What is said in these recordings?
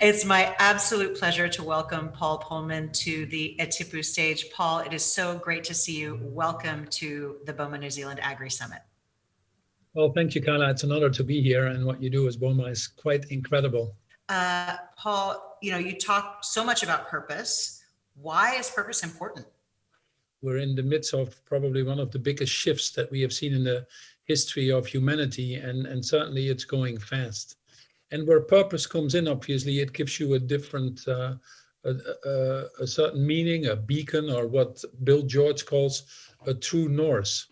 It's my absolute pleasure to welcome Paul Polman to the Tipu stage. Paul, it is so great to see you. Welcome to the BOMA New Zealand Agri Summit. Well, thank you, Carla. It's an honor to be here, and what you do as BOMA is quite incredible. Paul, you talk so much about purpose. Why is purpose important? We're in the midst of probably one of the biggest shifts that we have seen in the history of humanity, and certainly it's going fast. And where purpose comes in, obviously, it gives you a different, a certain meaning, a beacon, or what Bill George calls a true north.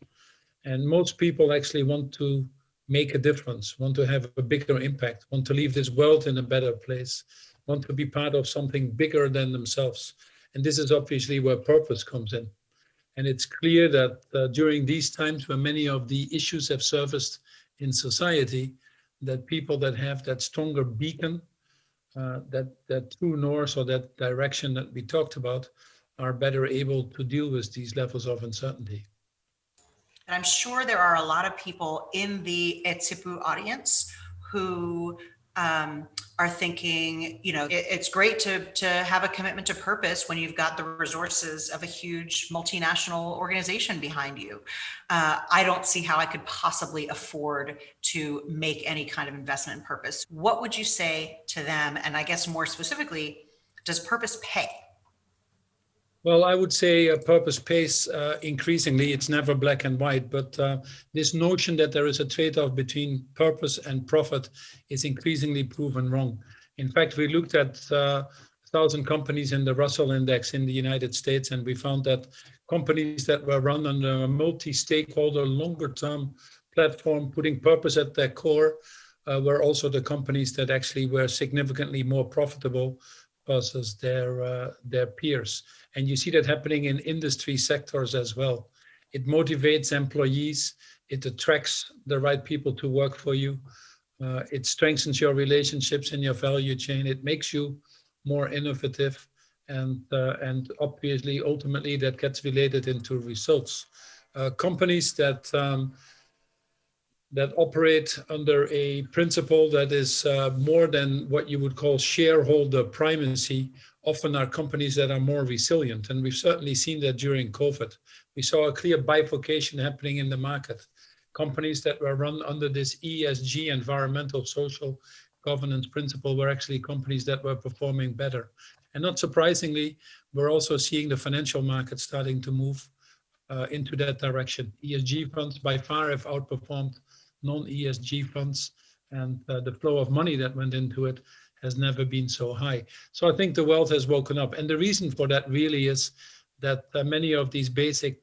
And most people actually want to make a difference, want to have a bigger impact, want to leave this world in a better place, want to be part of something bigger than themselves. And this is obviously where purpose comes in. And it's clear that during these times when many of the issues have surfaced in society, that people that have that stronger beacon, that true north or that direction that we talked about, are better able to deal with these levels of uncertainty. And I'm sure there are a lot of people in the Tipu audience who are thinking, it's great to have a commitment to purpose when you've got the resources of a huge multinational organization behind you. I don't see how I could possibly afford to make any kind of investment in purpose. What would you say to them? And I guess more specifically, does purpose pay? Well, I would say purpose pays increasingly. It's never black and white, but this notion that there is a trade-off between purpose and profit is increasingly proven wrong. In fact, we looked at 1,000 companies in the Russell Index in the United States, and we found that companies that were run under a multi-stakeholder, longer-term platform, putting purpose at their core, were also the companies that actually were significantly more profitable versus their peers. And you see that happening in industry sectors as well. It motivates employees, it attracts the right people to work for you, it strengthens your relationships in your value chain, it makes you more innovative, and obviously, ultimately, that gets related into results. Companies that operate under a principle that is more than what you would call shareholder primacy, often are companies that are more resilient. And we've certainly seen that during COVID. We saw a clear bifurcation happening in the market. Companies that were run under this ESG, environmental, social governance principle, were actually companies that were performing better. And not surprisingly, we're also seeing the financial market starting to move into that direction. ESG funds by far have outperformed non-ESG funds, and the flow of money that went into it has never been so high. So I think the world has woken up. And the reason for that really is that many of these basic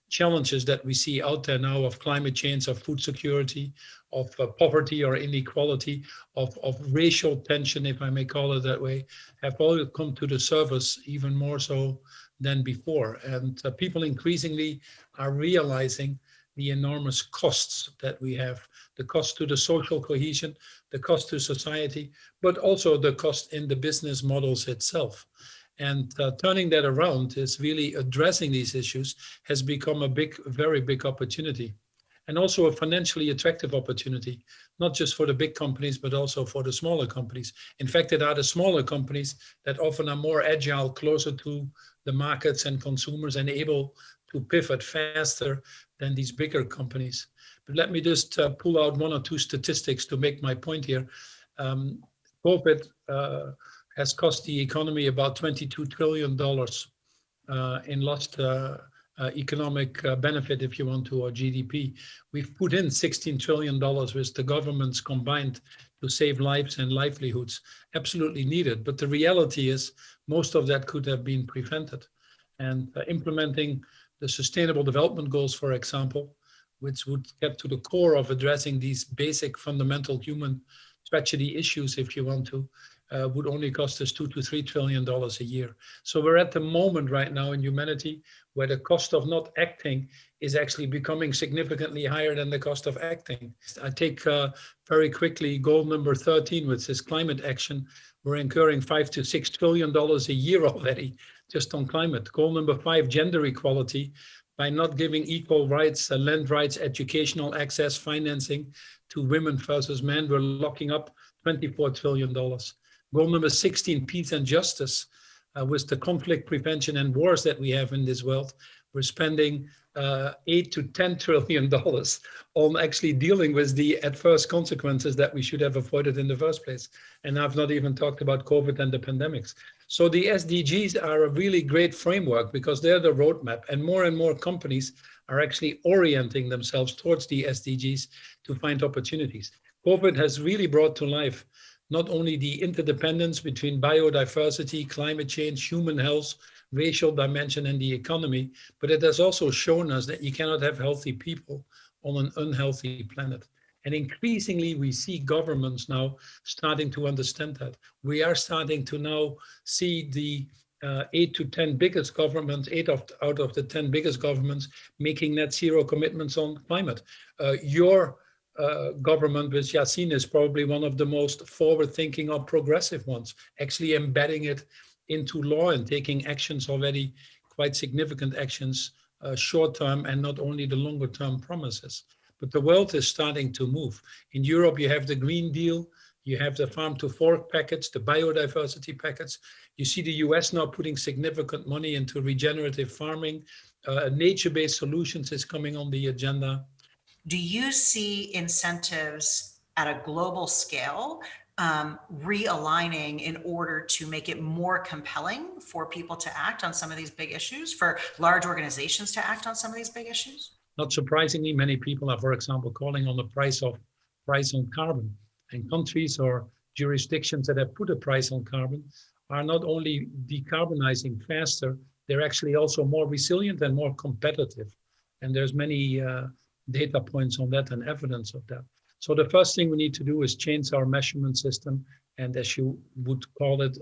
challenges that we see out there now of climate change, of food security, of poverty or inequality, of racial tension, if I may call it that way, have all come to the surface even more so than before. And people increasingly are realizing the enormous costs that we have, the cost to the social cohesion, the cost to society, but also the cost in the business models itself. And turning that around is really addressing these issues has become a very big opportunity, and also a financially attractive opportunity, not just for the big companies, but also for the smaller companies. In fact, it are the smaller companies that often are more agile, closer to the markets and consumers, and able to pivot faster than these bigger companies. But let me just pull out one or two statistics to make my point here. COVID has cost the economy about $22 trillion in lost economic benefit, if you want to, or GDP. We've put in $16 trillion with the governments combined to save lives and livelihoods, absolutely needed. But the reality is most of that could have been prevented. And implementing the Sustainable Development Goals, for example, which would get to the core of addressing these basic fundamental human tragedy issues, if you want to, would only cost us $2 to $3 trillion a year. So we're at the moment right now in humanity where the cost of not acting is actually becoming significantly higher than the cost of acting. I take very quickly goal number 13, which is climate action. We're incurring $5 to $6 trillion a year already just on climate. Goal number 5, gender equality. By not giving equal rights, land rights, educational access, financing to women versus men, we're locking up $24 trillion. Goal number 16, peace and justice. With the conflict prevention and wars that we have in this world, we're spending $8 to $10 trillion on actually dealing with the adverse consequences that we should have avoided in the first place. And I've not even talked about COVID and the pandemics. So the SDGs are a really great framework because they're the roadmap, and more companies are actually orienting themselves towards the SDGs to find opportunities. COVID has really brought to life not only the interdependence between biodiversity, climate change, human health, racial dimension, and the economy, but it has also shown us that you cannot have healthy people on an unhealthy planet. And increasingly, we see governments now starting to understand that. We are starting to now see the 8 to 10 biggest governments, out of the 10 biggest governments, making net zero commitments on climate. Your government with Yassine is probably one of the most forward-thinking or progressive ones, actually embedding it into law and taking actions already, quite significant actions, short-term and not only the longer-term promises. But the world is starting to move. In Europe, you have the Green Deal, you have the farm to fork package, the biodiversity package. You see the US now putting significant money into regenerative farming. Nature-based solutions is coming on the agenda. Do you see incentives at a global scale realigning in order to make it more compelling for people to act on some of these big issues, for large organizations to act on some of these big issues? Not surprisingly, many people are, for example, calling on the price on carbon. And countries or jurisdictions that have put a price on carbon are not only decarbonizing faster, they're actually also more resilient and more competitive. And there's many data points on that and evidence of that. So the first thing we need to do is change our measurement system, and as you would call it,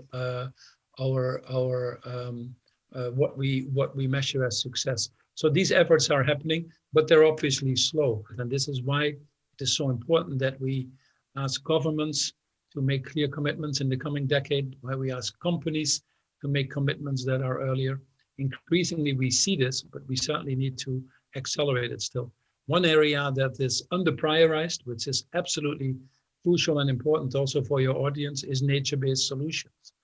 what we measure as success. So these efforts are happening, but they're obviously slow, and this is why it is so important that we ask governments to make clear commitments in the coming decade, why we ask companies to make commitments that are earlier. Increasingly, we see this, but we certainly need to accelerate it still. One area that is under-prioritized, which is absolutely crucial and important also for your audience, is nature-based solutions.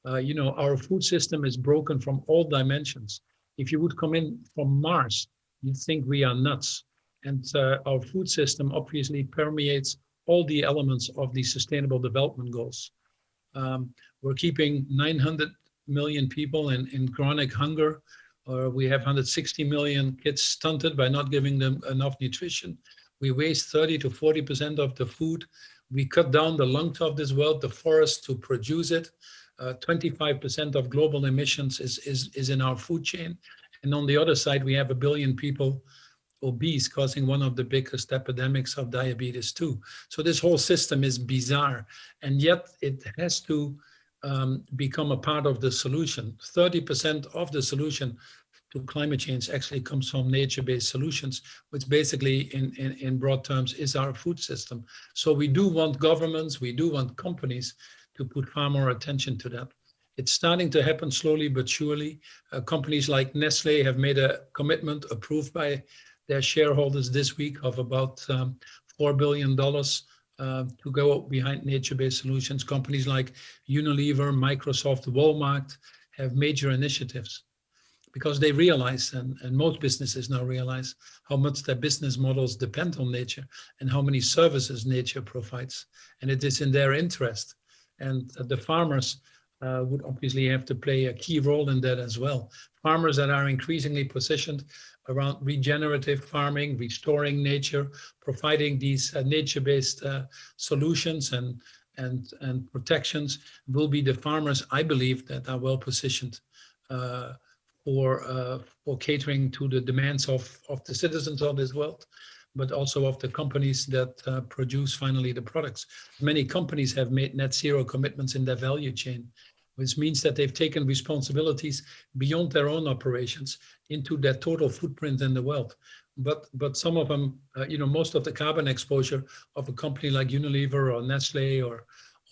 Our food system is broken from all dimensions. If you would come in from Mars, you'd think we are nuts. And our food system obviously permeates all the elements of the Sustainable Development Goals. We're keeping 900 million people in chronic hunger. We have 160 million kids stunted by not giving them enough nutrition. We waste 30 to 40% of the food. We cut down the lungs of this world, the forest, to produce it. 25% of global emissions is in our food chain. And on the other side, we have 1 billion people obese, causing one of the biggest epidemics of diabetes too. So this whole system is bizarre, and yet it has to become a part of the solution. 30% of the solution to climate change actually comes from nature-based solutions, which basically in broad terms is our food system. So we do want governments, we do want companies to put far more attention to that. It's starting to happen slowly but surely. Companies like Nestle have made a commitment approved by their shareholders this week of about $4 billion to go behind nature-based solutions. Companies like Unilever, Microsoft, Walmart have major initiatives because they realize, and most businesses now realize, how much their business models depend on nature and how many services nature provides. And it is in their interest. And the farmers would obviously have to play a key role in that as well. Farmers that are increasingly positioned around regenerative farming, restoring nature, providing these nature-based solutions and protections will be the farmers, I believe, that are well positioned for catering to the demands of the citizens of this world, but also of the companies that produce finally the products. Many companies have made net zero commitments in their value chain, which means that they've taken responsibilities beyond their own operations into their total footprint in the world. But some of them, most of the carbon exposure of a company like Unilever or Nestle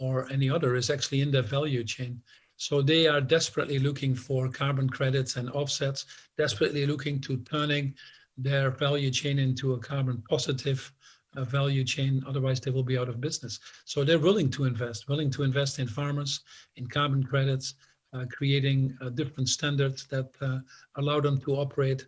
or any other is actually in their value chain. So they are desperately looking for carbon credits and offsets, desperately looking to turning their value chain into a carbon positive value chain. Otherwise, they will be out of business. So they're willing to invest in farmers, in carbon credits, creating different standards that allow them to operate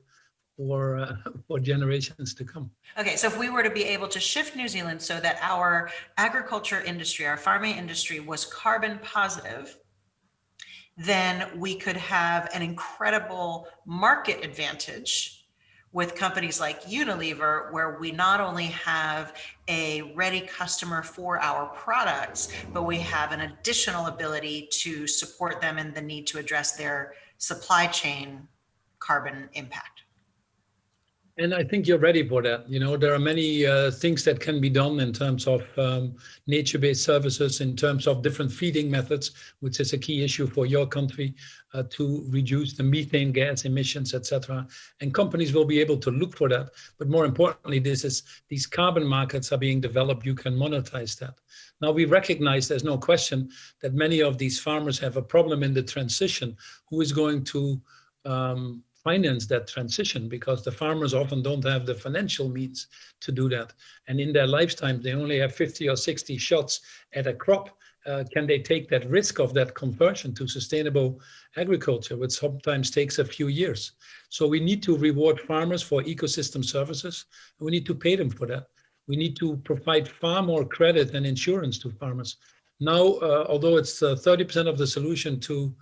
for for generations to come. Okay, so if we were to be able to shift New Zealand so that our agriculture industry, our farming industry was carbon positive, then we could have an incredible market advantage with companies like Unilever, where we not only have a ready customer for our products, but we have an additional ability to support them in the need to address their supply chain carbon impact. And I think you're ready for that. You know, there are many things that can be done in terms of nature-based services, in terms of different feeding methods, which is a key issue for your country, to reduce the methane gas emissions, etc. And companies will be able to look for that. But more importantly, these carbon markets are being developed. You can monetize that. Now, we recognize there's no question that many of these farmers have a problem in the transition. Who is going to finance that transition, because the farmers often don't have the financial means to do that. And in their lifetime, they only have 50 or 60 shots at a crop. Can they take that risk of that conversion to sustainable agriculture, which sometimes takes a few years? So we need to reward farmers for ecosystem services, and we need to pay them for that. We need to provide far more credit and insurance to farmers. Now, although it's 30% of the solution to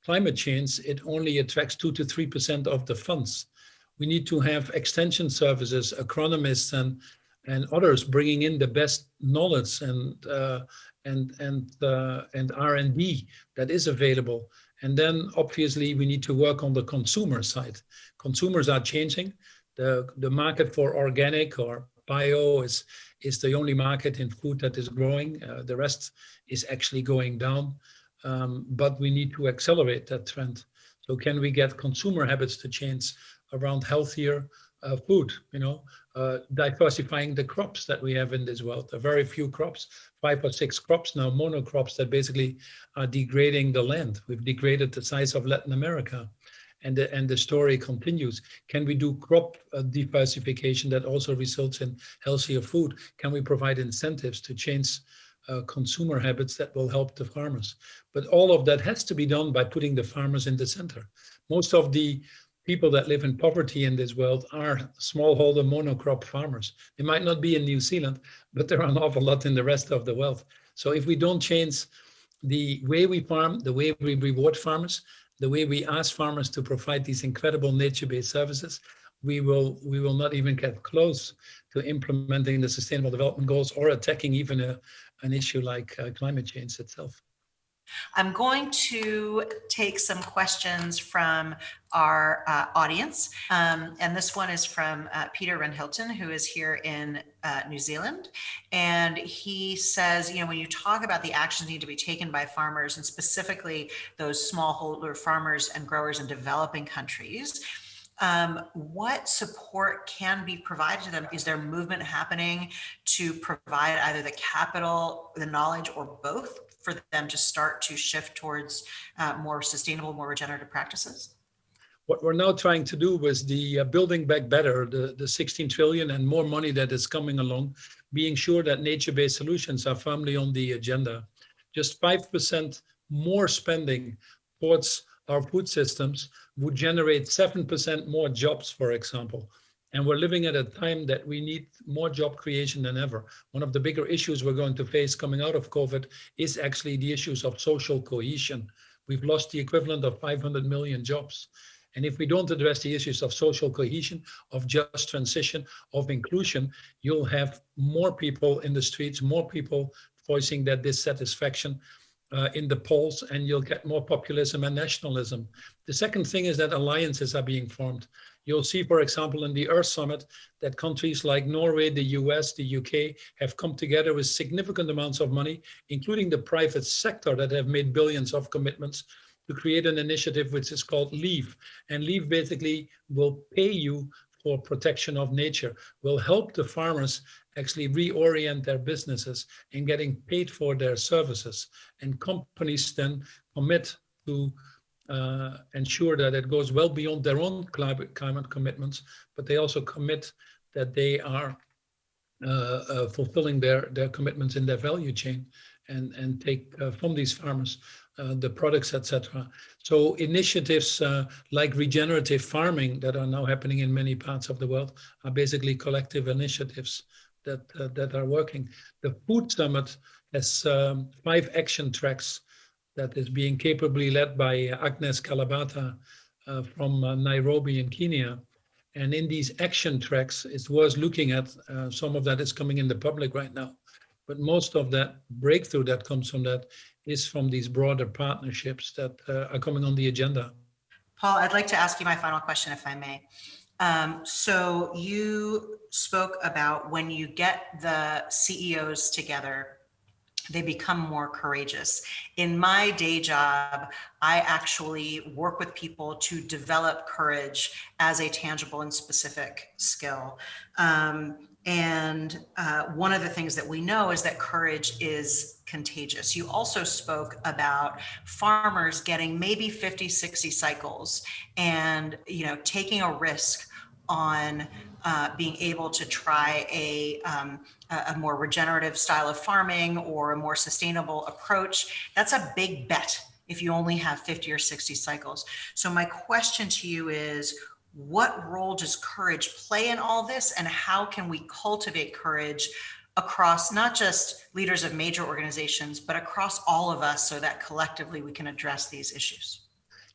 climate change, it only attracts 2 to 3% of the funds. We need to have extension services, agronomists, and others bringing in the best knowledge and R&D that is available. And then obviously we need to work on the consumer side. Consumers are changing. The market for organic or bio is the only market in food that is growing. The rest is actually going down. But we need to accelerate that trend. So can we get consumer habits to change around healthier food, diversifying the crops that we have in this world? There are very few crops, 5 or 6 crops now, monocrops that basically are degrading the land. We've degraded the size of Latin America. And the story continues. Can we do crop diversification that also results in healthier food? Can we provide incentives to change consumer habits that will help the farmers? But all of that has to be done by putting the farmers in the center. Most of the people that live in poverty in this world are smallholder monocrop farmers. They might not be in New Zealand, but there are an awful lot in the rest of the world. So if we don't change the way we farm, the way we reward farmers, the way we ask farmers to provide these incredible nature-based services, we will not even get close to implementing the Sustainable Development Goals or attacking even an issue like climate change itself. I'm going to take some questions from our audience. And this one is from Peter Renhilton, who is here in New Zealand. And he says, when you talk about the actions need to be taken by farmers, and specifically those smallholder farmers and growers in developing countries, what support can be provided to them? Is there movement happening to provide either the capital, the knowledge, or both for them to start to shift towards more sustainable, more regenerative practices? What we're now trying to do with the Building Back Better, the 16 trillion and more money that is coming along, being sure that nature-based solutions are firmly on the agenda. Just 5% more spending towards our food systems would generate 7% more jobs, for example. And we're living at a time that we need more job creation than ever. One of the bigger issues we're going to face coming out of COVID is actually the issues of social cohesion. We've lost the equivalent of 500 million jobs. And if we don't address the issues of social cohesion, of just transition, of inclusion, you'll have more people in the streets, more people voicing their dissatisfaction in the polls, and you'll get more populism and nationalism. The second thing is that alliances are being formed. You'll see, for example, in the Earth Summit, that countries like Norway, the US, the UK have come together with significant amounts of money, including the private sector that have made billions of commitments to create an initiative which is called LEAVE. And LEAVE basically will pay you for protection of nature, will help the farmers actually reorient their businesses in getting paid for their services. And companies then commit to ensure that it goes well beyond their own climate commitments, but they also commit that they are fulfilling their commitments in their value chain and take from these farmers the products, etc. So initiatives like regenerative farming that are now happening in many parts of the world are basically collective initiatives that are working. The Food Summit has 5 action tracks that is being capably led by Agnes Kalabata from Nairobi in Kenya. And in these action tracks, it's worth looking at. Some of that is coming in the public right now. But most of that breakthrough that comes from that is from these broader partnerships that are coming on the agenda. Paul, I'd like to ask you my final question, if I may. So you spoke about when you get the CEOs together, they become more courageous. In my day job, I actually work with people to develop courage as a tangible and specific skill. And one of the things that we know is that courage is contagious. You also spoke about farmers getting maybe 50, 60 cycles and, taking a risk on being able to try a more regenerative style of farming or a more sustainable approach. That's a big bet if you only have 50 or 60 cycles. So my question to you is, what role does courage play in all this, and how can we cultivate courage across not just leaders of major organizations, but across all of us so that collectively we can address these issues?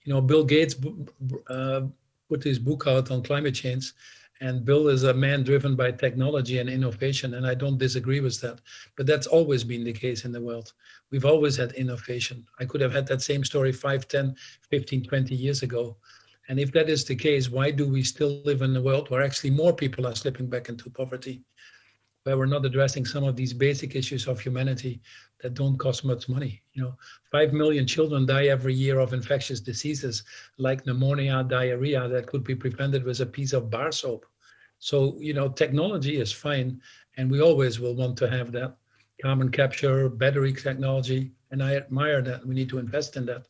Bill Gates put his book out on climate change, and Bill is a man driven by technology and innovation, and I don't disagree with that. But that's always been the case in the world. We've always had innovation. I could have had that same story 5, 10, 15, 20 years ago. And if that is the case, why do we still live in a world where actually more people are slipping back into poverty, where we're not addressing some of these basic issues of humanity that don't cost much money? 5 million children die every year of infectious diseases like pneumonia, diarrhea, that could be prevented with a piece of bar soap. So, technology is fine, and we always will want to have that. Carbon capture, battery technology, and I admire that. We need to invest in that.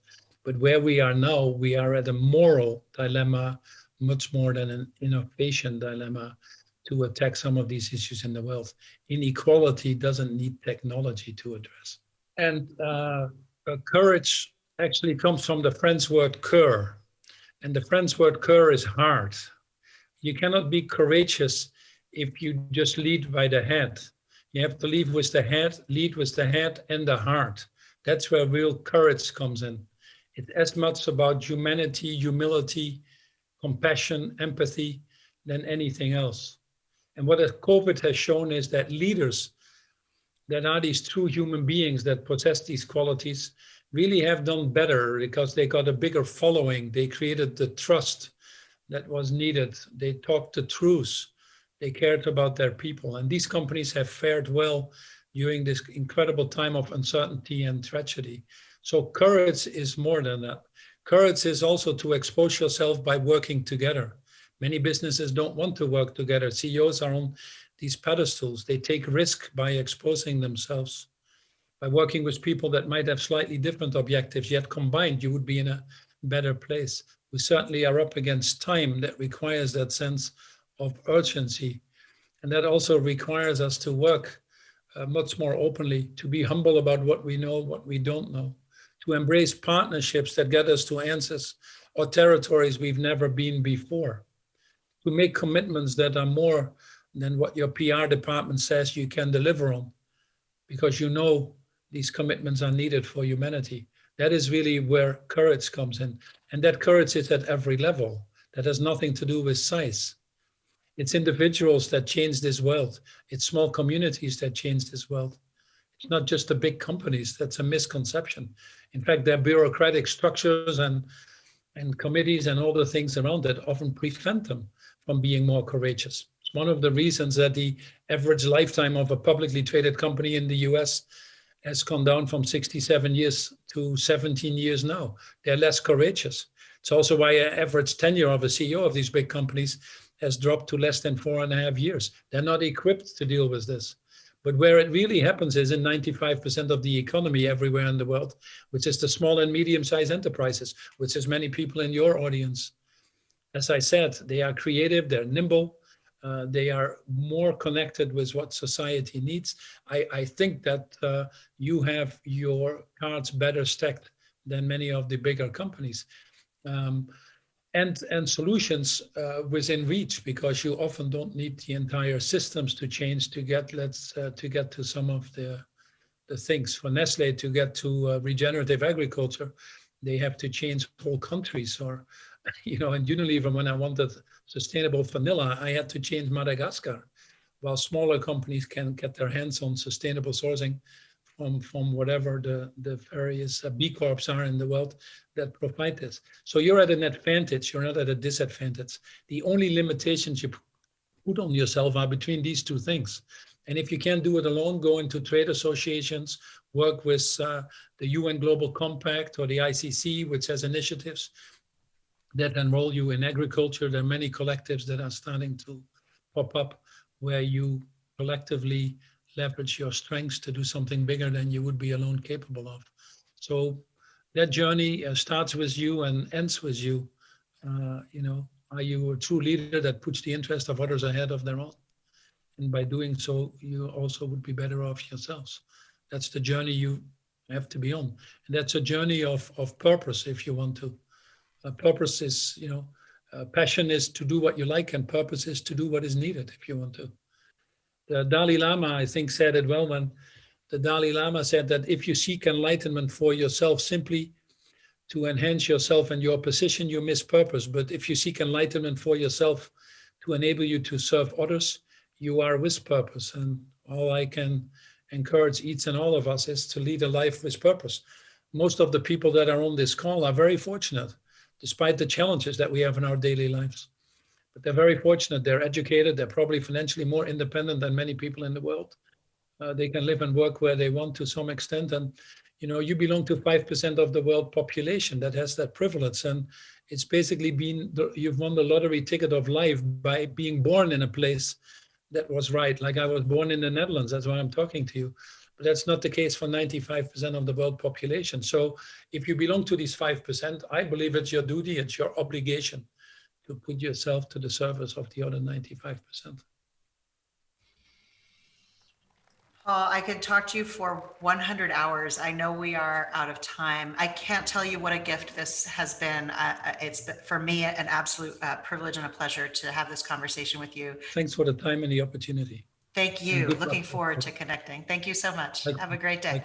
But where we are now, we are at a moral dilemma, much more than an innovation dilemma, to attack some of these issues in the world. Inequality doesn't need technology to address. And courage actually comes from the French word cœur. And the French word cœur is heart. You cannot be courageous if you just lead by the head. You have to lead with the head and the heart. That's where real courage comes in. It's as much about humanity, humility, compassion, empathy than anything else. And what COVID has shown is that leaders that are these true human beings that possess these qualities really have done better because they got a bigger following. They created the trust that was needed. They talked the truth. They cared about their people. And these companies have fared well during this incredible time of uncertainty and tragedy. So courage is more than that. Courage is also to expose yourself by working together. Many businesses don't want to work together. CEOs are on these pedestals. They take risk by exposing themselves, by working with people that might have slightly different objectives, yet combined, you would be in a better place. We certainly are up against time that requires that sense of urgency. And that also requires us to work much more openly, to be humble about what we know, what we don't know, to embrace partnerships that get us to answers or territories we've never been before, to make commitments that are more than what your PR department says you can deliver on, because these commitments are needed for humanity. That is really where courage comes in. And that courage is at every level. That has nothing to do with size. It's individuals that change this world. It's small communities that change this world. It's not just the big companies. That's a misconception. In fact, their bureaucratic structures and committees and all the things around that often prevent them from being more courageous. It's one of the reasons that the average lifetime of a publicly traded company in the US has gone down from 67 years to 17 years now. They're less courageous. It's also why an average tenure of a CEO of these big companies has dropped to less than 4.5 years. They're not equipped to deal with this. But where it really happens is in 95% of the economy everywhere in the world, which is the small and medium-sized enterprises, which is many people in your audience. As I said, they are creative, they're nimble, They are more connected with what society needs. I think that you have your cards better stacked than many of the bigger companies. And solutions within reach, because you often don't need the entire systems to change to get to some of the things. For Nestle to get to regenerative agriculture, they have to change whole countries. Or, in Unilever, when I wanted sustainable vanilla, I had to change Madagascar. While smaller companies can get their hands on sustainable sourcing from whatever the various B Corps are in the world that provide this. So you're at an advantage, you're not at a disadvantage. The only limitations you put on yourself are between these two things. And if you can't do it alone, go into trade associations, work with the UN Global Compact or the ICC, which has initiatives that enroll you in agriculture. There are many collectives that are starting to pop up where you collectively leverage your strengths to do something bigger than you would be alone capable of. So that journey starts with you and ends with you. Are you a true leader that puts the interest of others ahead of their own? And by doing so, you also would be better off yourselves. That's the journey you have to be on. And that's a journey of purpose, if you want to. Purpose is, passion is to do what you like, and purpose is to do what is needed, if you want to. The Dalai Lama, I think, said it well when the Dalai Lama said that if you seek enlightenment for yourself simply to enhance yourself and your position, you miss purpose. But if you seek enlightenment for yourself to enable you to serve others, you are with purpose. And all I can encourage each and all of us is to lead a life with purpose. Most of the people that are on this call are very fortunate, despite the challenges that we have in our daily lives. But they're very fortunate. They're educated. They're probably financially more independent than many people in the world. They can live and work where they want to some extent. And, you belong to 5% of the world population that has that privilege. And it's basically you've won the lottery ticket of life by being born in a place that was right. Like I was born in the Netherlands. That's why I'm talking to you. But that's not the case for 95% of the world population. So if you belong to these 5%, I believe it's your duty, it's your obligation to put yourself to the service of the other 95%. Paul, I could talk to you for 100 hours. I know we are out of time. I can't tell you what a gift this has been. It's for me an absolute privilege and a pleasure to have this conversation with you. Thanks for the time and the opportunity. Thank you. Looking forward to connecting. Thank you so much. Have a great day.